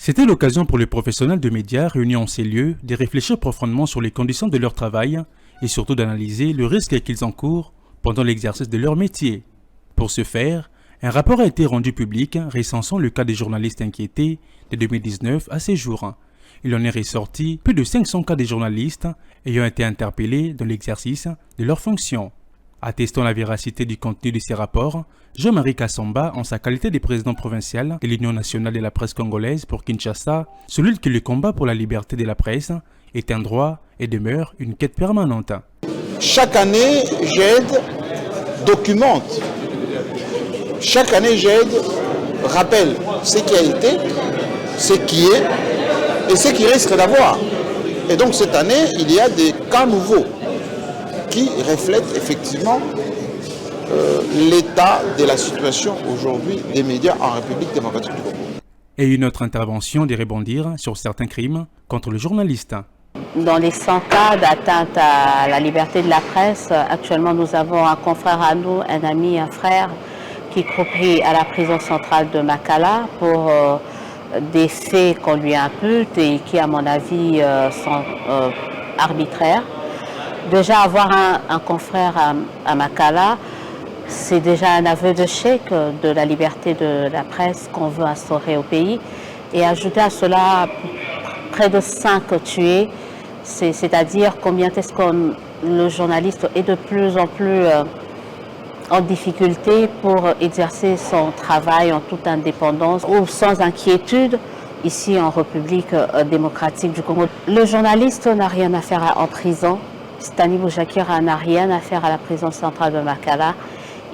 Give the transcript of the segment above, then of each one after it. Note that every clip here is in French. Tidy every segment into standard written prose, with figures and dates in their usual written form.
C'était l'occasion pour les professionnels de médias réunis en ces lieux de réfléchir profondément sur les conditions de leur travail et surtout d'analyser le risque qu'ils encourent pendant l'exercice de leur métier. Pour ce faire, un rapport a été rendu public recensant le cas des journalistes inquiétés de 2019 à ces jours. Il en est ressorti plus de 500 cas de journalistes ayant été interpellés dans l'exercice de leurs fonctions. Attestant la véracité du contenu de ces rapports, Jean-Marie Kassamba, en sa qualité de président provincial de l'Union nationale de la presse congolaise pour Kinshasa, souligne que le combat pour la liberté de la presse est un droit et demeure une quête permanente. Chaque année, j'aide, documente. Chaque année, j'aide, rappelle ce qui a été, ce qui est et ce qui risque d'avoir. Et donc cette année, il y a des cas nouveaux qui reflètent effectivement l'état de la situation aujourd'hui des médias en République démocratique du Congo. Et une autre intervention de rebondir sur certains crimes contre les journalistes. Dans les 100 cas d'atteinte à la liberté de la presse, actuellement nous avons un confrère à nous, un ami, un frère, qui est croupit à la prison centrale de Makala pour des faits qu'on lui impute et qui, à mon avis, sont arbitraires. Déjà, avoir un confrère à Makala, c'est déjà un aveu d'échec de la liberté de la presse qu'on veut instaurer au pays. Et ajouter à cela près de 5 tués, c'est-à-dire combien est-ce que le journaliste est de plus en plus en difficulté pour exercer son travail en toute indépendance ou sans inquiétude ici en République démocratique du Congo. Le journaliste n'a rien à faire en prison. Stani Boujakira n'a rien à faire à la prison centrale de Makala.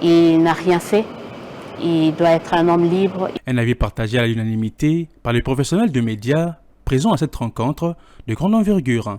Il n'a rien fait. Il doit être un homme libre. Un avis partagé à l'unanimité par les professionnels de médias présents à cette rencontre de grande envergure.